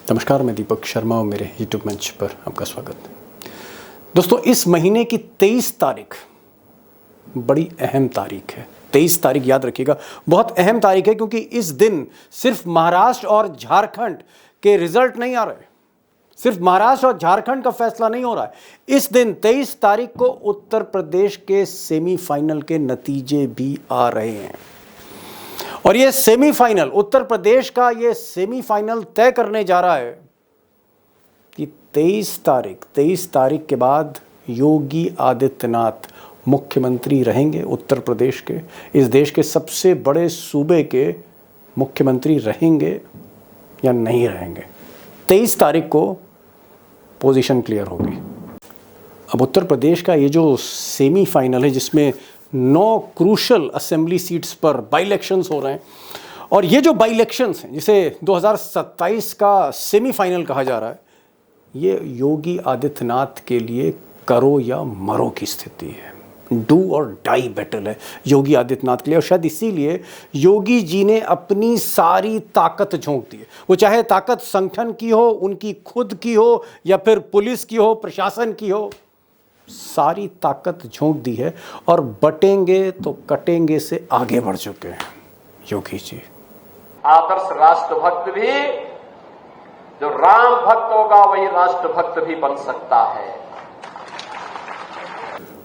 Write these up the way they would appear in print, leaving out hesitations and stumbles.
नमस्कार, मैं दीपक शर्मा और मेरे यूट्यूब मंच पर आपका स्वागत है। दोस्तों, इस महीने की 23 तारीख बड़ी अहम तारीख है। 23 तारीख याद रखिएगा, बहुत अहम तारीख है क्योंकि इस दिन सिर्फ महाराष्ट्र और झारखंड के रिजल्ट नहीं आ रहे, सिर्फ महाराष्ट्र और झारखंड का फैसला नहीं हो रहा है। इस दिन 23 तारीख को उत्तर प्रदेश के सेमीफाइनल के नतीजे भी आ रहे हैं और ये सेमीफाइनल, उत्तर प्रदेश का ये सेमीफाइनल तय करने जा रहा है कि 23 तारीख के बाद योगी आदित्यनाथ मुख्यमंत्री रहेंगे उत्तर प्रदेश के, इस देश के सबसे बड़े सूबे के मुख्यमंत्री रहेंगे या नहीं रहेंगे। 23 तारीख को पोजीशन क्लियर होगी। अब उत्तर प्रदेश का ये जो सेमीफाइनल है जिसमें 9 क्रूशल असेंबली सीट्स पर बाई इलेक्शंस हो रहे हैं और ये जो बाई इलेक्शंस हैं जिसे 2027 का सेमीफाइनल कहा जा रहा है, ये योगी आदित्यनाथ के लिए करो या मरो की स्थिति है। डू और डाई बैटल है योगी आदित्यनाथ के लिए और शायद इसीलिए योगी जी ने अपनी सारी ताकत झोंक दी है। वो चाहे ताकत संगठन की हो, उनकी खुद की हो या फिर पुलिस की हो, प्रशासन की हो, सारी ताकत झोंक दी है और बटेंगे तो कटेंगे से आगे बढ़ चुके हैं योगी जी। आदर्श राष्ट्रभक्त भी, जो राम भक्त होगा वही राष्ट्रभक्त भी बन सकता है।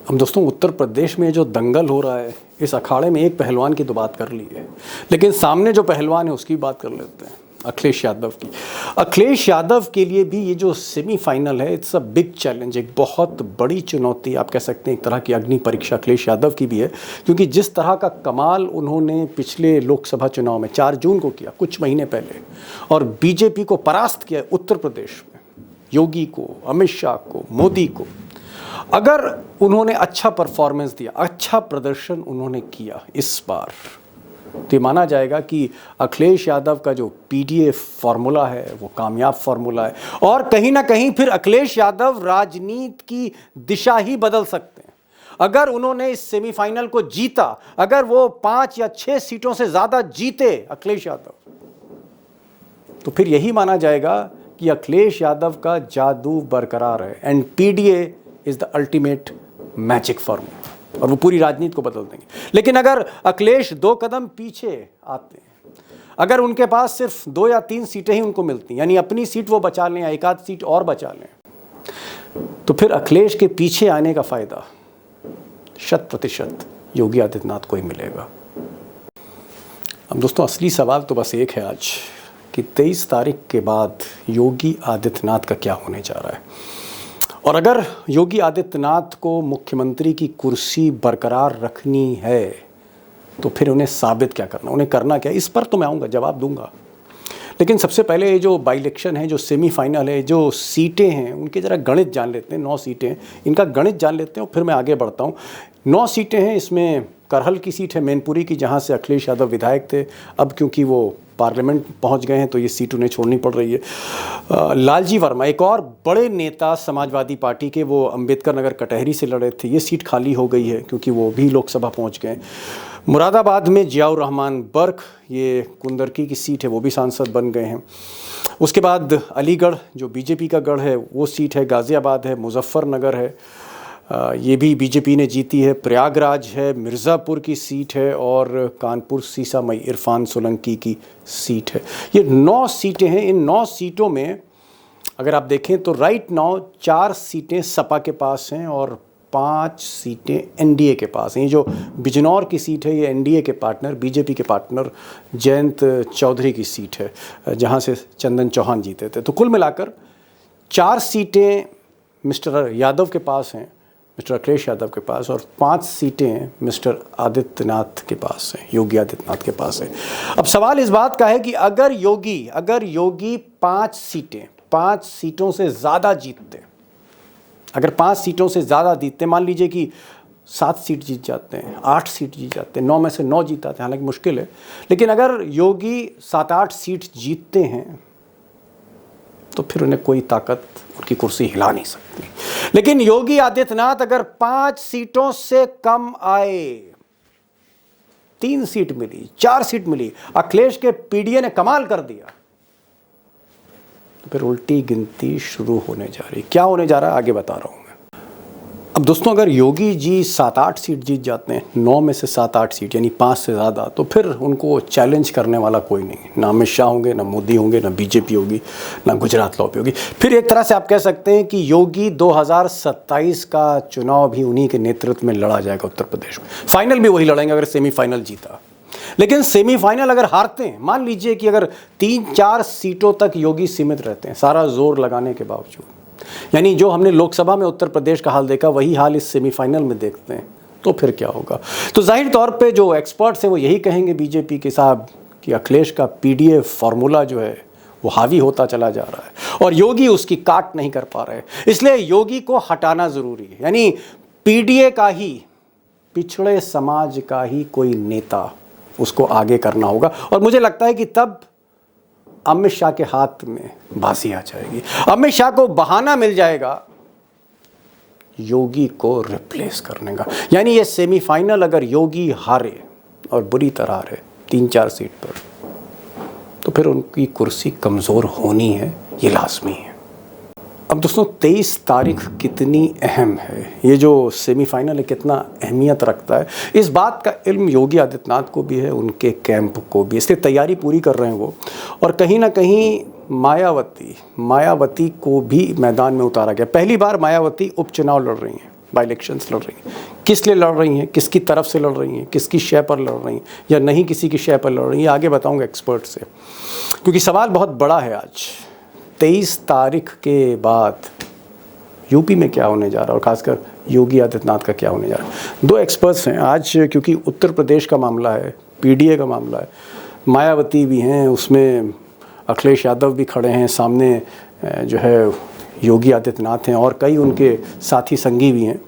हम दोस्तों, उत्तर प्रदेश में जो दंगल हो रहा है, इस अखाड़े में एक पहलवान की तो बात कर ली है, लेकिन सामने जो पहलवान है उसकी बात कर लेते हैं, अखिलेश यादव की। अखिलेश यादव के लिए भी ये जो सेमीफाइनल है, इट्स अ बिग चैलेंज, एक बहुत बड़ी चुनौती आप कह सकते हैं, एक तरह की अग्नि परीक्षा अखिलेश यादव की भी है, क्योंकि जिस तरह का कमाल उन्होंने पिछले लोकसभा चुनाव में 4 जून को किया, कुछ महीने पहले, और बीजेपी को परास्त किया उत्तर प्रदेश में, योगी को, अमित शाह को, मोदी को, अगर उन्होंने अच्छा परफॉर्मेंस दिया, अच्छा प्रदर्शन उन्होंने किया इस बार, तो ये माना जाएगा कि अखिलेश यादव का जो पीडीए फॉर्मूला है वो कामयाब फॉर्मूला है और कहीं ना कहीं फिर अखिलेश यादव राजनीति की दिशा ही बदल सकते हैं। अगर उन्होंने इस सेमीफाइनल को जीता, अगर वो 5 या 6 सीटों से ज़्यादा जीते अखिलेश यादव, तो फिर यही माना जाएगा कि अखिलेश यादव का जादू बरकरार है and PDA is the ultimate magic formula और वो पूरी राजनीति को बदल देंगे। लेकिन अगर अखिलेश 2 कदम पीछे आते हैं, अगर उनके पास सिर्फ 2 या 3 सीटें ही उनको मिलती, यानी अपनी सीट वो बचा लें या एक आध सीट और बचा लें, तो फिर अखिलेश के पीछे आने का फायदा 100% योगी आदित्यनाथ को ही मिलेगा। अब दोस्तों, असली सवाल तो बस एक है आज कि 23 तारीख के बाद योगी आदित्यनाथ का क्या होने जा रहा है और अगर योगी आदित्यनाथ को मुख्यमंत्री की कुर्सी बरकरार रखनी है तो फिर उन्हें साबित क्या करना, उन्हें करना क्या, इस पर तो मैं आऊँगा, जवाब दूंगा। लेकिन सबसे पहले ये जो बाई इलेक्शन है, जो सेमीफाइनल है, जो सीटें हैं, उनके ज़रा गणित जान लेते हैं। 9 सीटें हैं, इनका गणित जान लेते हैं और फिर मैं आगे बढ़ता हूँ। 9 सीटें हैं, इसमें करहल की सीट है मैनपुरी की, जहाँ से अखिलेश यादव विधायक थे। अब क्योंकि वो पार्लियामेंट पहुंच गए हैं तो ये सीट उन्हें छोड़नी पड़ रही है। लालजी वर्मा, एक और बड़े नेता समाजवादी पार्टी के, वो अंबेडकर नगर कटहरी से लड़े थे, ये सीट खाली हो गई है क्योंकि वो भी लोकसभा पहुंच गए। मुरादाबाद में जियाउर रहमान बर्क, ये कुंदरकी की सीट है, वो भी सांसद बन गए हैं। उसके बाद अलीगढ़ जो बीजेपी का गढ़ है वो सीट है, गाज़ियाबाद है, मुजफ्फरनगर है, ये भी बीजेपी ने जीती है, प्रयागराज है, मिर्ज़ापुर की सीट है और कानपुर सीसामई इरफान सोलंकी की सीट है। ये 9 सीटें हैं। इन 9 सीटों में अगर आप देखें तो राइट नाउ 4 सीटें सपा के पास हैं और 5 सीटें एनडीए के पास हैं। ये जो बिजनौर की सीट है, ये एनडीए के पार्टनर, बीजेपी के पार्टनर जयंत चौधरी की सीट है, जहाँ से चंदन चौहान जीते थे। तो कुल मिलाकर 4 सीटें मिस्टर यादव के पास हैं, मिस्टर अखिलेश यादव के पास, और 5 सीटें मिस्टर आदित्यनाथ के पास हैं, योगी आदित्यनाथ के पास है। अब सवाल इस बात का है कि अगर योगी 5 सीटों से ज़्यादा जीतते, अगर 5 सीटों से ज़्यादा जीतते, मान लीजिए कि 7 सीट जीत जाते हैं, 8 सीट जीत जाते हैं, 9 में से 9 जीत जाते हैं, हालांकि मुश्किल है, लेकिन अगर योगी 7-8 सीट जीतते हैं तो फिर उन्हें कोई ताकत उनकी कुर्सी हिला नहीं सकती। लेकिन योगी आदित्यनाथ अगर 5 सीटों से कम आए, 3 सीट मिली, 4 सीट मिली, अखिलेश के पीडीए ने कमाल कर दिया, तो फिर उल्टी गिनती शुरू होने जा रही। क्या होने जा रहा है आगे बता रहा हूँ मैं। अब दोस्तों, अगर योगी जी 7-8 सीट जीत जाते हैं, 9 में से 7-8 सीट यानी 5 से ज़्यादा, तो फिर उनको चैलेंज करने वाला कोई नहीं, ना अमित शाह होंगे, ना मोदी होंगे, ना बीजेपी होगी, ना गुजरात लॉबी होगी। फिर एक तरह से आप कह सकते हैं कि योगी 2027 का चुनाव भी उन्हीं के नेतृत्व में लड़ा जाएगा उत्तर प्रदेश में। फाइनल भी वही लड़ेंगे अगर सेमीफाइनल जीता। लेकिन सेमीफाइनल अगर हारते हैं, मान लीजिए कि अगर 3-4 सीटों तक योगी सीमित रहते हैं सारा जोर लगाने के बावजूद, यानी जो हमने लोकसभा में उत्तर प्रदेश का हाल देखा वही हाल इस सेमीफाइनल में देखते हैं, तो फिर क्या होगा। तो जाहिर तौर पे जो एक्सपर्ट्स हैं वो यही कहेंगे बीजेपी के साहब कि अखिलेश का पीडीए फार्मूला जो है वो हावी होता चला जा रहा है और योगी उसकी काट नहीं कर पा रहे, इसलिए योगी को हटाना ज़रूरी है। यानी पीडीए का ही, पिछड़े समाज का ही कोई नेता उसको आगे करना होगा और मुझे लगता है कि तब अमित शाह के हाथ में बाजी आ जाएगी। अमित शाह को बहाना मिल जाएगा योगी को रिप्लेस करने का। यानी ये सेमीफाइनल अगर योगी हारे और बुरी तरह हारे 3-4 सीट पर, तो फिर उनकी कुर्सी कमज़ोर होनी है, ये लाजमी है। अब दोस्तों 23 तारीख कितनी अहम है, ये जो सेमीफाइनल है कितना अहमियत रखता है, इस बात का इल्म योगी आदित्यनाथ को भी है, उनके कैंप को भी, इसलिए तैयारी पूरी कर रहे हैं वो। और कहीं ना कहीं मायावती को भी मैदान में उतारा गया। पहली बार मायावती उपचुनाव लड़ रही हैं, बाई इलेक्शंस लड़ रही हैं। किस लिए लड़ रही हैं, किसकी तरफ से लड़ रही हैं, किसकी शय पर लड़ रही हैं या नहीं किसी की शय पर लड़ रही हैं, आगे बताऊँगा एक्सपर्ट से, क्योंकि सवाल बहुत बड़ा है। आज 23 तारीख के बाद यूपी में क्या होने जा रहा है और खासकर योगी आदित्यनाथ का क्या होने जा रहा है। 2 एक्सपर्ट्स हैं आज, क्योंकि उत्तर प्रदेश का मामला है, पीडीए का मामला है, मायावती भी हैं, उसमें अखिलेश यादव भी खड़े हैं सामने, जो है योगी आदित्यनाथ हैं और कई उनके साथी संगी भी हैं।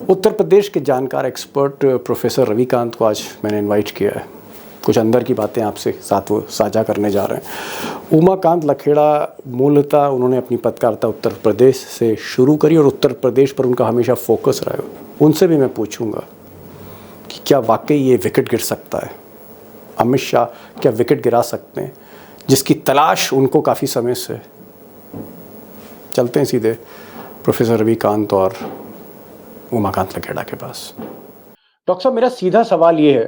उत्तर प्रदेश के जानकार एक्सपर्ट प्रोफेसर रविकांत को आज मैंने इनवाइट किया है, कुछ अंदर की बातें आपसे साथ वो साझा करने जा रहे हैं। उमाकांत लखेड़ा मूलतः उन्होंने अपनी पत्रकारिता उत्तर प्रदेश से शुरू करी और उत्तर प्रदेश पर उनका हमेशा फोकस रहा है। उनसे भी मैं पूछूंगा कि क्या वाकई ये विकेट गिर सकता है, अमित शाह क्या विकेट गिरा सकते हैं, जिसकी तलाश उनको काफ़ी समय से। चलते हैं सीधे प्रोफेसर रविकांत और उमाकांत लखेड़ा के पास। डॉक्टर साहब, मेरा सीधा सवाल ये है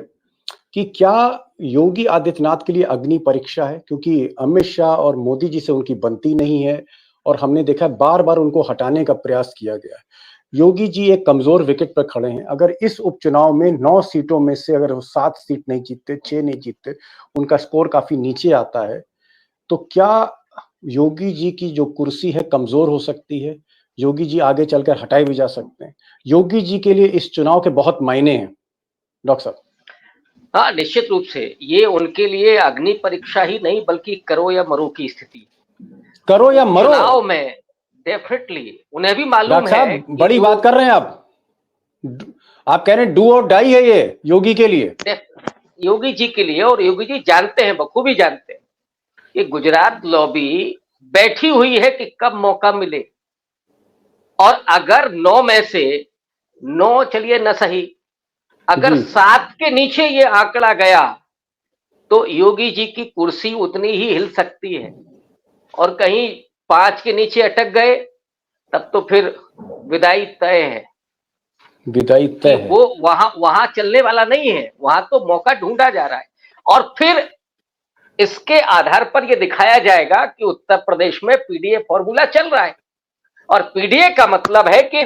कि क्या योगी आदित्यनाथ के लिए अग्नि परीक्षा है, क्योंकि अमित शाह और मोदी जी से उनकी बनती नहीं है और हमने देखा बार बार उनको हटाने का प्रयास किया गया है। योगी जी एक कमजोर विकेट पर खड़े हैं। अगर इस उपचुनाव में 9 सीटों में से अगर वो 7 सीट नहीं जीतते, 6 नहीं जीतते, उनका स्कोर काफी नीचे आता है, तो क्या योगी जी की जो कुर्सी है कमजोर हो सकती है, योगी जी आगे चलकर हटाए भी जा सकते हैं। योगी जी के लिए इस चुनाव के बहुत मायने हैं डॉक्टर साहब। हाँ, निश्चित रूप से ये उनके लिए अग्नि परीक्षा ही नहीं बल्कि करो या मरो की स्थिति। करो या मरो चुनाव में डेफिनेटली उन्हें भी मालूम डॉक्टर है साहब, बड़ी बात कर रहे हैं आप कह रहे हैं डू और डाई है ये योगी के लिए, योगी जी के लिए। और योगी जी जानते हैं, बखूबी जानते हैं कि गुजरात लॉबी बैठी हुई है कि कब मौका मिले, और अगर 9 में से 9 चलिए न सही, अगर 7 के नीचे ये आंकड़ा गया तो योगी जी की कुर्सी उतनी ही हिल सकती है, और कहीं 5 के नीचे अटक गए तब तो फिर विदाई तय है। विदाई तय है, वो वहां चलने वाला नहीं है, वहां तो मौका ढूंढा जा रहा है। और फिर इसके आधार पर यह दिखाया जाएगा कि उत्तर प्रदेश में पीडीए फॉर्मूला चल रहा है, और पीडीए का मतलब है कि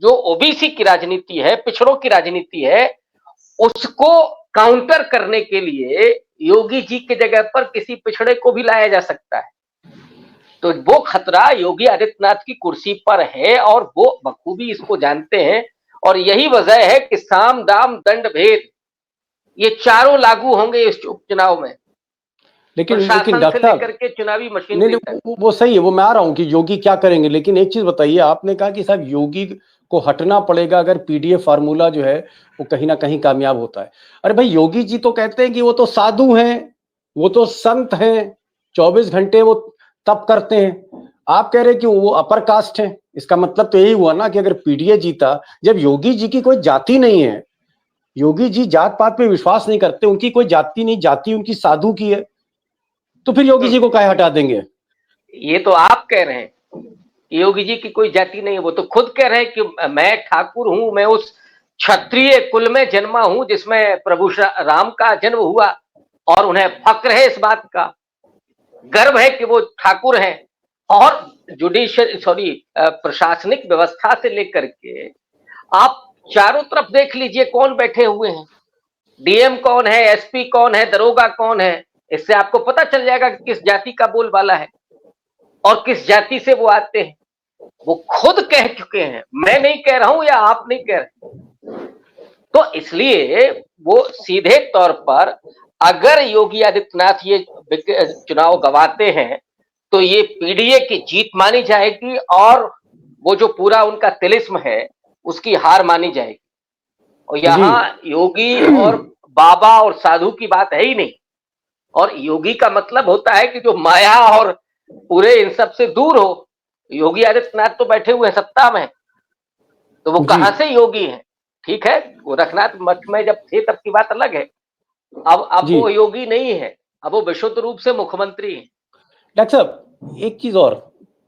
जो ओबीसी की राजनीति है, पिछड़ों की राजनीति है, उसको काउंटर करने के लिए योगी जी के जगह पर किसी पिछड़े को भी लाया जा सकता है। तो वो खतरा योगी आदित्यनाथ की कुर्सी पर है और वो बखूबी इसको जानते हैं, और यही वजह है कि साम दाम दंड भेद ये चारों लागू होंगे इस उपचुनाव में। लेकिन डॉक्टर लेकर के चुनावी मशीनरी तक। वो सही है, वो मैं आ रहा हूं कि योगी क्या करेंगे। लेकिन एक चीज बताइए, आपने कहा कि साहब योगी को हटना पड़ेगा अगर पीडीए फार्मूला जो है वो कहीं ना कहीं कामयाब होता है। अरे भाई, योगी जी तो कहते हैं कि वो तो साधु हैं, वो तो संत हैं, 24 घंटे वो तप करते हैं। आप कह रहे हैं कि वो अपर कास्ट है। इसका मतलब तो यही हुआ ना कि अगर पीडीए जीता, जब योगी जी की कोई जाति नहीं है, योगी जी जात पात पे विश्वास नहीं करते, उनकी कोई जाति नहीं, जाति उनकी साधु की है, तो फिर योगी जी को काहे हटा देंगे। ये तो आप कह रहे हैं कि योगी जी की कोई जाति नहीं है। वो तो खुद कह रहे हैं कि मैं ठाकुर हूं, मैं उस क्षत्रिय कुल में जन्मा हूं जिसमें प्रभु राम का जन्म हुआ, और उन्हें फक्र है इस बात का, गर्व है कि वो ठाकुर हैं। और प्रशासनिक व्यवस्था से लेकर के आप चारों तरफ देख लीजिए कौन बैठे हुए हैं, डीएम कौन है, एसपी कौन है, दरोगा कौन है। इससे आपको पता चल जाएगा कि किस जाति का बोलबाला है और किस जाति से वो आते हैं। वो खुद कह चुके हैं, मैं नहीं कह रहा हूं या आप नहीं कह रहे। तो इसलिए वो सीधे तौर पर अगर योगी आदित्यनाथ ये चुनाव गंवाते हैं तो ये पीडीए की जीत मानी जाएगी और वो जो पूरा उनका तिलिस्म है उसकी हार मानी जाएगी। और यहाँ योगी और बाबा और साधु की बात है ही नहीं। और योगी का मतलब होता है कि जो माया और पूरे इन सब से दूर हो। योगी आदित्यनाथ तो बैठे हुए हैं सत्ता में, तो वो कहां से योगी हैं? ठीक है, गोरखनाथ मठ में जब थे तब की बात अलग है। अब वो योगी नहीं है, अब वो विशुद्ध रूप से मुख्यमंत्री हैं। डॉक्टर साहब एक चीज और,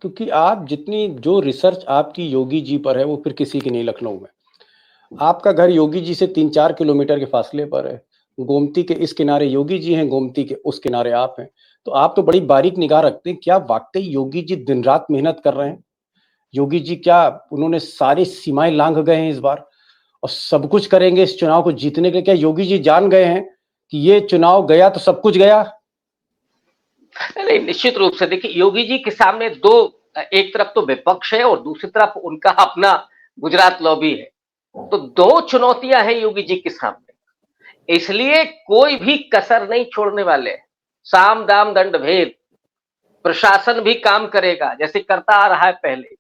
क्योंकि आप जितनी जो रिसर्च आपकी योगी जी पर है वो फिर किसी की नहीं लखनऊ में। आपका घर योगी जी से 3-4 किलोमीटर के फासले पर है। गोमती के इस किनारे योगी जी हैं, गोमती के उस किनारे आप हैं। तो आप तो बड़ी बारीक निगाह रखते हैं। क्या वाकई योगी जी दिन रात मेहनत कर रहे हैं? योगी जी क्या उन्होंने सारी सीमाएं लांघ गए हैं इस बार और सब कुछ करेंगे इस चुनाव को जीतने के लिए? क्या योगी जी जान गए हैं कि ये चुनाव गया तो सब कुछ गया? नहीं, निश्चित रूप से देखिए योगी जी के सामने दो, एक तरफ तो विपक्ष है और दूसरी तरफ उनका अपना गुजरात लॉबी है। तो दो चुनौतियां हैं योगी जी के सामने, इसलिए कोई भी कसर नहीं छोड़ने वाले। साम दाम दंड भेद, प्रशासन भी काम करेगा जैसे करता आ रहा है पहले।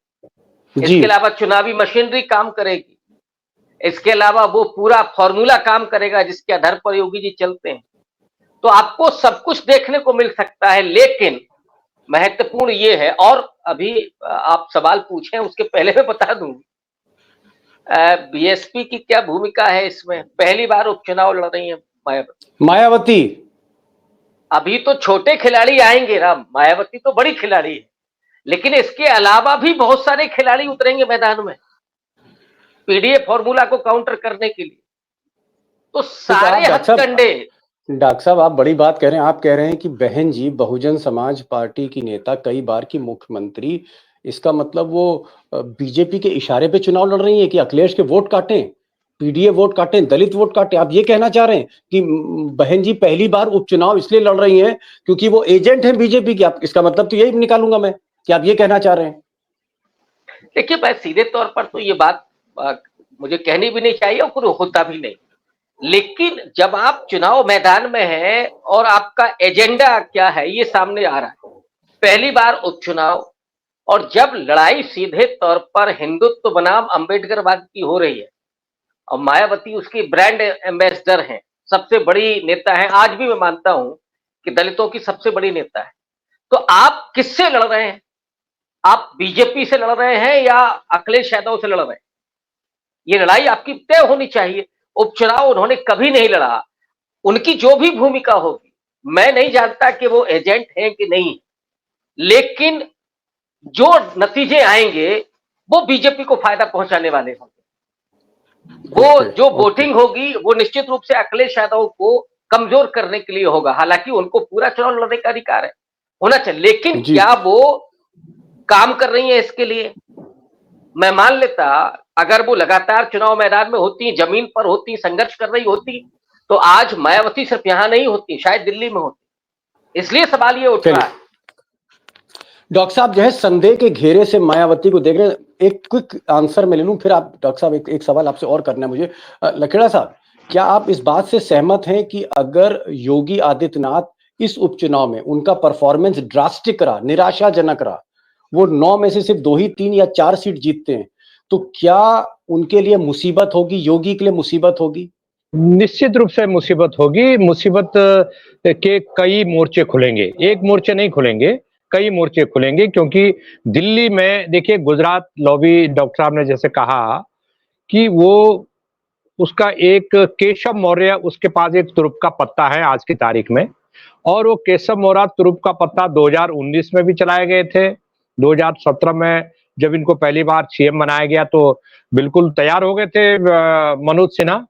इसके अलावा चुनावी मशीनरी काम करेगी। इसके अलावा वो पूरा फॉर्मूला काम करेगा जिसके आधार पर योगी जी चलते हैं। तो आपको सब कुछ देखने को मिल सकता है, लेकिन महत्वपूर्ण ये है। और अभी आप सवाल पूछे उसके पहले मैं बता दूं, बीएसपी की क्या भूमिका है इसमें। पहली बार उपचुनाव लड़ रही है मायावती। अभी तो छोटे खिलाड़ी आएंगे ना, मायावती तो बड़ी खिलाड़ी है, लेकिन इसके अलावा भी बहुत सारे खिलाड़ी उतरेंगे मैदान में पीडीए फॉर्मूला को काउंटर करने के लिए। तो सारे हथकंडे। डॉक्टर साहब आप बड़ी बात कह रहे हैं। आप कह रहे हैं कि बहन जी बहुजन समाज पार्टी की नेता, कई बार की मुख्यमंत्री, इसका मतलब वो बीजेपी के इशारे पे चुनाव लड़ रही है कि अखिलेश के वोट काटें, पीडीए वोट काटें, दलित वोट काटें। आप ये कहना चाह रहे हैं कि बहन जी पहली बार उपचुनाव इसलिए लड़ रही हैं क्योंकि वो एजेंट हैं बीजेपी की? आप इसका मतलब तो यही निकालूंगा मैं कि आप ये कहना चाह रहे हैं? देखिए मैं सीधे तौर पर तो ये बात मुझे कहनी भी नहीं चाहिए और कुछ होता भी नहीं, लेकिन जब आप चुनाव मैदान में हैं और आपका एजेंडा क्या है ये सामने आ रहा है। पहली बार उपचुनाव, और जब लड़ाई सीधे तौर पर हिंदुत्व बनाम अंबेडकरवाद की हो रही है और मायावती उसकी ब्रांड एम्बेसडर हैं, सबसे बड़ी नेता है, आज भी मैं मानता हूं कि दलितों की सबसे बड़ी नेता है। तो आप किससे लड़ रहे हैं? आप बीजेपी से लड़ रहे हैं या अखिलेश यादव से लड़ रहे हैं? ये लड़ाई आपकी तय होनी चाहिए। उपचुनाव उन्होंने कभी नहीं लड़ा। उनकी जो भी भूमिका होगी, मैं नहीं जानता कि वो एजेंट है कि नहीं, लेकिन जो नतीजे आएंगे वो बीजेपी को फायदा पहुंचाने वाले होंगे। वो जो वोटिंग होगी वो निश्चित रूप से अखिलेश यादव को कमजोर करने के लिए होगा। हालांकि उनको पूरा चुनाव लड़ने का अधिकार है, होना चाहिए, लेकिन क्या वो काम कर रही है इसके लिए? मैं मान लेता अगर वो लगातार चुनाव मैदान में होती, जमीन पर होती, संघर्ष कर रही होती, तो आज मायावती सिर्फ यहां नहीं होती, शायद दिल्ली में होती। इसलिए सवाल ये उठ रहा है। डॉक्टर साहब जो है संदेह के घेरे से मायावती को देख रहे हैं। एक क्विक आंसर मैं ले लूं, फिर आप डॉक्टर साहब एक सवाल आपसे और करना है मुझे। लखेड़ा साहब, क्या आप इस बात से सहमत हैं कि अगर योगी आदित्यनाथ इस उपचुनाव में उनका परफॉर्मेंस ड्रास्टिक रहा, निराशाजनक रहा, वो 9 में से सिर्फ 2 ही 3 या 4 सीट जीतते हैं, तो क्या उनके लिए मुसीबत होगी, योगी के लिए मुसीबत होगी? निश्चित रूप से मुसीबत होगी। मुसीबत के कई मोर्चे खुलेंगे, एक मोर्चे नहीं खुलेंगे, कई मोर्चे खुलेंगे। क्योंकि दिल्ली में देखिए गुजरात लॉबी, डॉक्टर साहब ने जैसे कहा कि वो उसका एक केशव मौर्य, उसके पास एक तुरुप का पत्ता है आज की तारीख में। और वो केशव मोहरा तुरुप का पत्ता 2019 में भी चलाए गए थे। 2017 में जब इनको पहली बार सीएम बनाया गया तो बिल्कुल तैयार हो गए थे मनोज सिन्हा,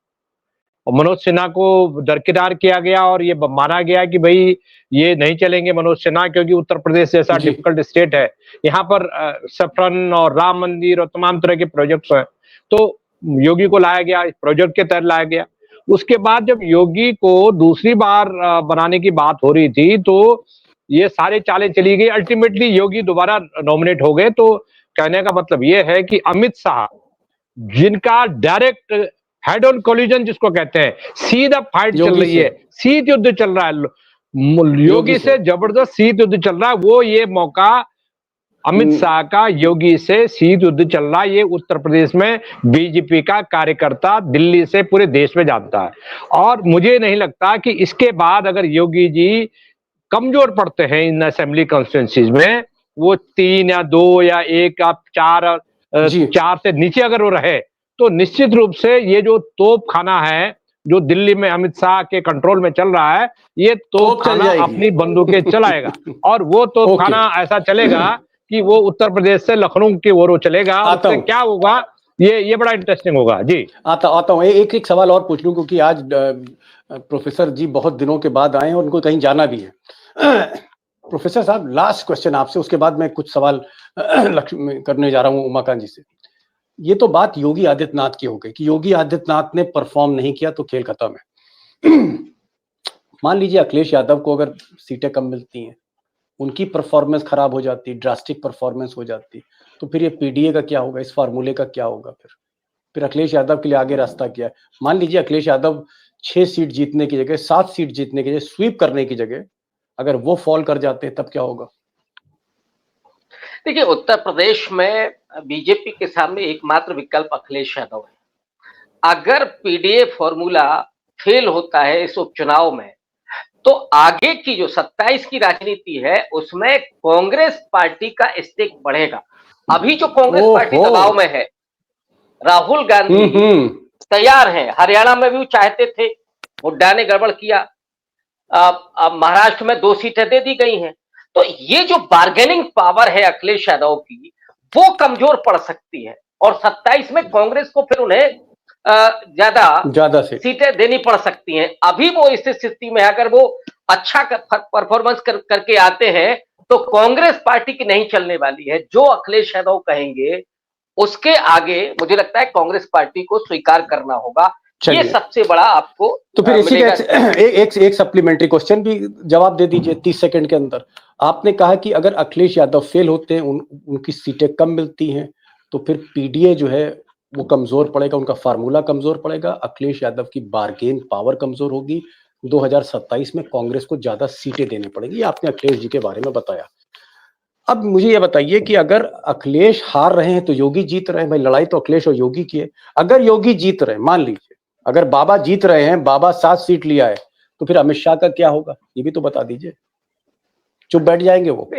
और मनोज सिन्हा को दरकिनार किया गया और ये माना गया कि भाई ये नहीं चलेंगे मनोज सिन्हा, क्योंकि उत्तर प्रदेश जैसा जी। डिफिकल्ट स्टेट है, यहाँ पर सफरन और राम मंदिर और तमाम तरह के प्रोजेक्ट्स हैं। तो योगी को लाया गया, इस प्रोजेक्ट के तहत लाया गया। उसके बाद जब योगी को दूसरी बार बनाने की बात हो रही थी तो ये सारे चालें चली गई। अल्टीमेटली योगी दोबारा नॉमिनेट हो गए। तो कहने का मतलब ये है कि अमित शाह, जिनका डायरेक्ट हेड ऑन कोलिजन जिसको कहते हैं, सीधा फाइट चल योगी रही से। है, शीत युद्ध चल रहा है, योगी से जबरदस्त शीत युद्ध चल रहा है। वो ये मौका अमित शाह का योगी से शीत युद्ध चल रहा है, ये उत्तर प्रदेश में बीजेपी का कार्यकर्ता दिल्ली से पूरे देश में जानता है। और मुझे नहीं लगता कि इसके बाद अगर योगी जी कमजोर पड़ते हैं इन असेंबली कॉन्स्टिट्यूंसीज में, वो 3 या 2 या 1 या 4 से नीचे अगर वो रहे, तो निश्चित रूप से ये जो तोप खाना है जो दिल्ली में अमित शाह के कंट्रोल में चल रहा है, ये तोप खाना अपनी बंदूकें चलाएगा। और वो तोप खाना ऐसा चलेगा कि वो उत्तर प्रदेश से लखनऊ की ओर वो चलेगा। उससे क्या होगा, ये बड़ा इंटरेस्टिंग होगा। जी आता हूँ, एक सवाल और पूछ लूं, क्योंकि आज प्रोफेसर जी बहुत दिनों के बाद आए हैं और उनको कहीं जाना भी है। प्रोफेसर साहब, लास्ट क्वेश्चन आपसे, उसके बाद मैं कुछ सवाल करने जा रहा हूँ उमाकांत जी से। ये तो बात योगी आदित्यनाथ की हो गई कि योगी आदित्यनाथ ने परफॉर्म नहीं किया तो खेल खत्म है। मान लीजिए अखिलेश यादव को अगर सीटें कम मिलती हैं, उनकी परफॉर्मेंस खराब हो जाती, ड्रास्टिक परफॉर्मेंस हो जाती, तो फिर ये पीडीए का क्या होगा, इस फार्मूले का क्या होगा? फिर अखिलेश यादव के लिए आगे रास्ता क्या है? मान लीजिए अखिलेश यादव 6 सीट जीतने की जगह, 7 सीट जीतने की जगह, स्वीप करने की जगह अगर वो फॉल कर जाते हैं, तब क्या होगा? देखिए, उत्तर प्रदेश में बीजेपी के सामने एकमात्र विकल्प अखिलेश यादव है। अगर पीडीए फॉर्मूला फेल होता है इस उपचुनाव में, तो आगे की जो 27 की राजनीति है उसमें कांग्रेस पार्टी का स्टेक बढ़ेगा। अभी जो कांग्रेस पार्टी दबाव में है, राहुल गांधी तैयार हैं, हरियाणा में भी चाहते थे, हुड्डा ने गड़बड़ किया, महाराष्ट्र में 2 सीटें दे दी गई हैं। तो ये जो बार्गेनिंग पावर है अखिलेश यादव की, वो कमजोर पड़ सकती है और 27 में कांग्रेस को फिर उन्हें ज्यादा सीटें देनी पड़ सकती हैं। अभी वो इस स्थिति में अगर वो अच्छा परफॉर्मेंस करके आते हैं तो कांग्रेस पार्टी की नहीं चलने वाली है। जो अखिलेश यादव कहेंगे उसके आगे मुझे लगता है कांग्रेस पार्टी को स्वीकार करना होगा। ये सबसे बड़ा आपको तो फिर इसी का एक सप्लीमेंट्री क्वेश्चन भी जवाब दे दीजिए 30 सेकंड के अंदर। आपने कहा कि अगर अखिलेश यादव फेल होते हैं, उनकी सीटें कम मिलती हैं, तो फिर पीडीए जो है वो कमजोर पड़ेगा, उनका फार्मूला कमजोर पड़ेगा, अखिलेश यादव की बार्गेन पावर कमजोर होगी, 2027 में कांग्रेस को ज्यादा सीटें देनी पड़ेगी। आपने अखिलेश जी के बारे में बताया। अब मुझे ये बताइए कि अगर अखिलेश हार रहे हैं तो योगी जीत रहे हैं, भाई लड़ाई तो अखिलेश और योगी की है। अगर योगी जीत रहे हैं, मान लीजिए अगर बाबा जीत रहे हैं, बाबा 7 सीट लिया है, तो फिर अमित शाह का क्या होगा, ये भी तो बता दीजिए। चुप बैठ जाएंगे वो?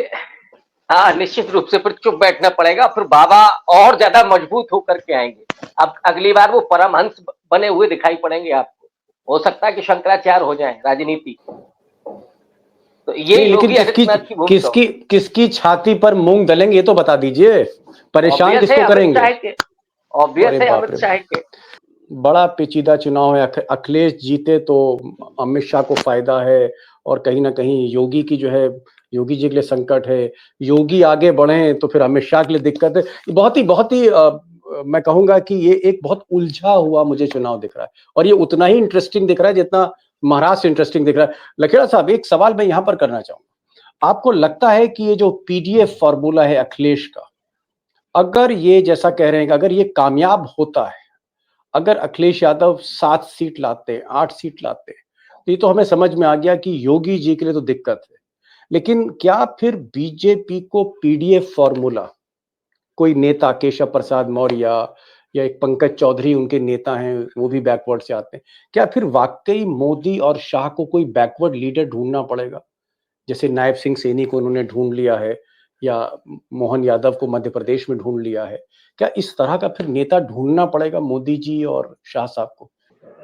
हाँ, निश्चित रूप से फिर चुप बैठना पड़ेगा, फिर बाबा और ज्यादा मजबूत होकर के आएंगे। अब अगली बार वो परमहंस बने हुए दिखाई पड़ेंगे आपको। हो सकता है कि शंकराचार्य हो जाए राजनीति। तो ये लेकिन किसकी छाती पर मूंग दलेंगे, ये तो बता दीजिए। परेशान किसको करेंगे? ऑब्वियस है अमित शाह के। बड़ा पेचीदा चुनाव है। अखिलेश जीते तो अमित शाह को फायदा है, और कहीं ना कहीं योगी की जो है, योगी जी के लिए संकट है। योगी आगे बढ़े तो फिर अमित शाह के लिए दिक्कत है। बहुत ही मैं कहूंगा कि ये एक बहुत उलझा हुआ मुझे चुनाव दिख रहा है, और ये उतना ही इंटरेस्टिंग दिख रहा है जितना महाराष्ट्र इंटरेस्टिंग दिख रहा है। लखेड़ा साहब, एक सवाल मैं यहां पर करना चाहूंगा। आपको लगता है कि ये जो पीडीएफ फॉर्मूला है अखिलेश का, अगर ये जैसा कह रहे हैं कि अगर ये कामयाब होता है, अगर अखिलेश यादव 7 सीट लाते, 8 सीट लाते, तो ये तो हमें समझ में आ गया कि योगी जी के लिए तो दिक्कत है। लेकिन क्या फिर बीजेपी को पीडीएफ फॉर्मूला, कोई नेता केशव प्रसाद मौर्य या एक पंकज चौधरी उनके नेता हैं, वो भी बैकवर्ड से आते हैं, क्या फिर वाकई मोदी और शाह को कोई बैकवर्ड लीडर ढूंढना पड़ेगा? जैसे नायब सिंह सैनी को उन्होंने ढूंढ लिया है, या मोहन यादव को मध्य प्रदेश में ढूंढ लिया है, क्या इस तरह का फिर नेता ढूंढना पड़ेगा मोदी जी और शाह साहब को?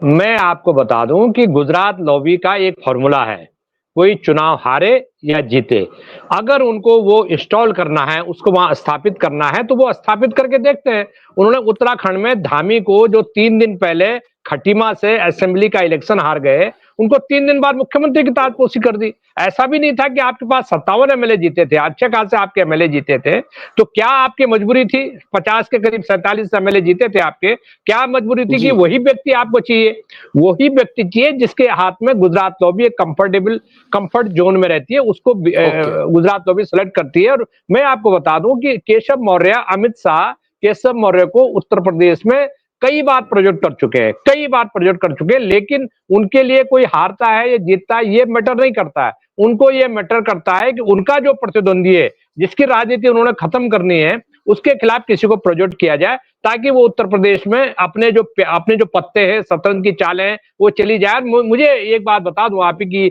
मैं आपको बता दूं कि गुजरात लॉबी का एक फॉर्मूला है कोई चुनाव हारे या जीते, अगर उनको वो इंस्टॉल करना है, उसको वहां स्थापित करना है, तो वो स्थापित करके देखते हैं। उन्होंने उत्तराखंड में धामी को, जो 3 दिन पहले खटीमा से असेंबली का इलेक्शन हार गए, उनको 3 दिन बाद मुख्यमंत्री की ताजपोशी कर दी। ऐसा भी नहीं था कि आपके पास 57 एमएलए जीते थे, अच्छे खासे आपके एमएलए जीते थे, तो क्या आपकी मजबूरी थी? 50 के करीब 47 एमएलए जीते थे आपके, क्या मजबूरी थी कि वही व्यक्ति आपको चाहिए? वही व्यक्ति चाहिए जिसके हाथ में गुजरात लॉबी एक कंफर्ट जोन में रहती है, उसको गुजरात लॉबी सेलेक्ट करती है। और मैं आपको बता दूं कि केशव मौर्य, अमित शाह केशव मौर्य को उत्तर प्रदेश में कई बार प्रोजेक्ट कर चुके हैं, लेकिन उनके लिए कोई हारता है या जीतता है ये मैटर नहीं करता है। उनको ये मैटर करता है कि उनका जो प्रतिद्वंदी है, जिसकी राजनीति उन्होंने खत्म करनी है, उसके खिलाफ किसी को प्रोजेक्ट किया जाए, ताकि वो उत्तर प्रदेश में अपने जो पत्ते हैं, शतरंज की चालें हैं, वो चली जाए। मुझे एक बात बता दूं, आप ही की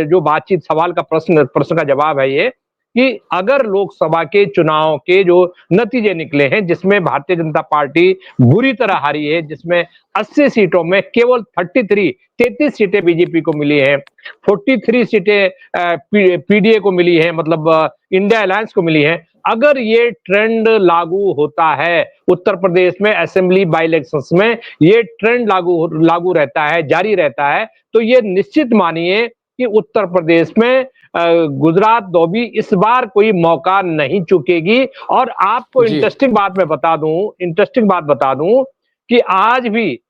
जो बातचीत, सवाल का प्रश्न का जवाब है ये, कि अगर लोकसभा के चुनाव के जो नतीजे निकले हैं, जिसमें भारतीय जनता पार्टी बुरी तरह हारी है, जिसमें 80 सीटों में केवल 33 सीटें बीजेपी को मिली हैं, 43 सीटें पीडीए को मिली हैं, मतलब इंडिया अलायंस को मिली हैं। अगर ये ट्रेंड लागू होता है उत्तर प्रदेश में असेंबली बाई इलेक्शंस में, ये ट्रेंड लागू रहता है, जारी रहता है, तो ये निश्चित मानिए कि उत्तर प्रदेश में गुजरात लॉबी इस बार कोई मौका नहीं चुकेगी। और आपको इंटरेस्टिंग बात बता दूं कि आज भी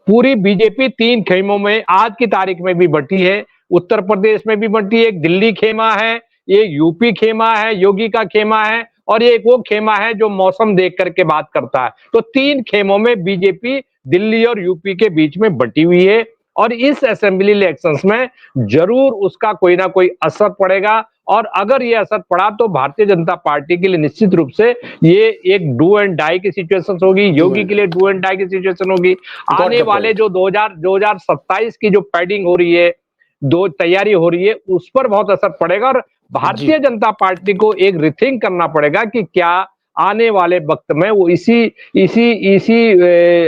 पूरी बीजेपी 3 खेमों में आज की तारीख में भी बंटी है। उत्तर प्रदेश में भी बंटी है, एक दिल्ली खेमा है, एक यूपी खेमा है, योगी का खेमा है, और एक वो खेमा है जो मौसम देख करके बात करता है। तो 3 खेमों में बीजेपी दिल्ली और यूपी के बीच में बंटी हुई है, और इस असेंबली इलेक्शंस में जरूर उसका कोई ना कोई असर पड़ेगा। और अगर ये असर पड़ा तो भारतीय जनता पार्टी के लिए निश्चित रूप से ये एक डू एंड डाई की सिचुएशन होगी, योगी के लिए डू एंड डाई की सिचुएशन होगी। आने वाले जो 2027 की जो पैडिंग हो रही है, तैयारी हो रही है, उस पर बहुत असर पड़ेगा। और भारतीय जनता पार्टी को एक रिथिंक करना पड़ेगा कि क्या आने वाले वक्त में वो इसी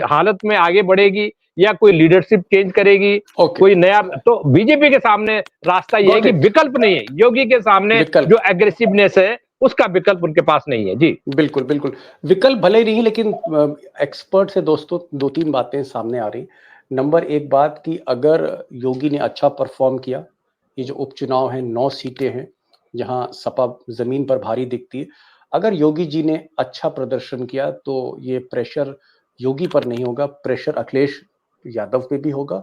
हालत में आगे बढ़ेगी, या कोई लीडरशिप चेंज करेगी, कोई नया। तो बीजेपी के सामने रास्ता ये है कि विकल्प नहीं है, योगी के सामने जो एग्रेसिवनेस है उसका विकल्प उनके पास नहीं है। जी बिल्कुल बिल्कुल, विकल्प भले ही नहीं, लेकिन एक्सपर्ट से दोस्तों 2-3 बातें सामने आ रही। नंबर 1 बात कि अगर योगी ने अच्छा परफॉर्म किया, ये जो उपचुनाव है 9 सीटें हैं जहां सपा जमीन पर भारी दिखती है, अगर योगी जी ने अच्छा प्रदर्शन किया तो ये प्रेशर योगी पर नहीं होगा, प्रेशर अखिलेश यादव पे भी होगा,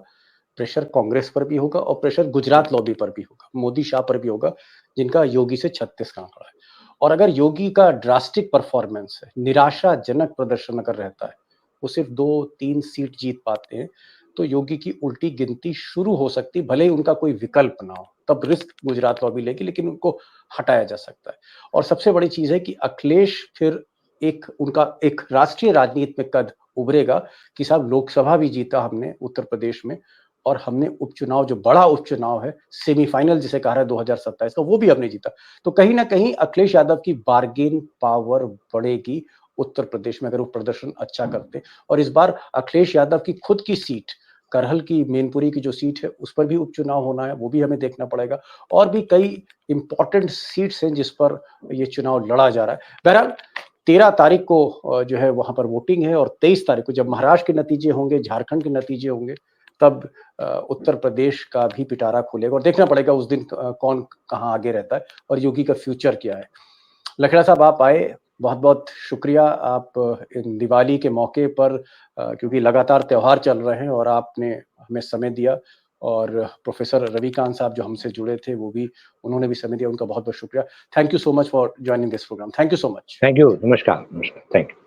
प्रेशर कांग्रेस पर भी होगा, और प्रेशर गुजरात लॉबी पर भी होगा, मोदी शाह पर भी होगा, जिनका योगी से 36 का आंकड़ा है। और अगर योगी का ड्रास्टिक परफॉर्मेंस है, निराशाजनक प्रदर्शन अगर रहता है, वो सिर्फ 2-3 सीट जीत पाते हैं, तो योगी की उल्टी गिनती शुरू हो सकती, भले ही उनका कोई विकल्प ना हो, तब रिस्क गुजरात लॉबी लेगी, लेकिन उनको हटाया जा सकता है। और सबसे बड़ी चीज है कि अखिलेश फिर उनका एक राष्ट्रीय राजनीति में कद उभरेगा कि साहब लोकसभा भी जीता हमने उत्तर प्रदेश में, और हमने उपचुनाव, जो बड़ा उपचुनाव है, सेमीफाइनल जिसे कहा रहा है 2027 का, वो भी हमने जीता। तो कहीं ना कहीं अखिलेश यादव की बार्गेन पावर बढ़ेगी उत्तर प्रदेश में अगर वो प्रदर्शन अच्छा करते। और इस बार अखिलेश यादव की खुद की सीट, करहल की, मैनपुरी की जो सीट है, उस पर भी उपचुनाव होना है, वो भी हमें देखना पड़ेगा। और भी कई इंपॉर्टेंट सीट्स हैं जिस पर ये चुनाव लड़ा जा रहा है। बहरहाल 13 तारीख को जो है वहां पर वोटिंग है, और 23 तारीख को जब महाराष्ट्र के नतीजे होंगे, झारखंड के नतीजे होंगे, तब उत्तर प्रदेश का भी पिटारा खुलेगा, और देखना पड़ेगा उस दिन कौन कहां आगे रहता है और योगी का फ्यूचर क्या है। लखेड़ा साहब आप आए, बहुत बहुत शुक्रिया। आप दिवाली के मौके पर, क्योंकि लगातार त्योहार चल रहे हैं, और आपने हमें समय दिया, और प्रोफेसर रविकांत साहब जो हमसे जुड़े थे वो भी, उन्होंने भी समय दिया, उनका बहुत बहुत शुक्रिया। Thank you so much for joining this programme. Thank you so much. Thank you, नमस्कार, थैंक यू।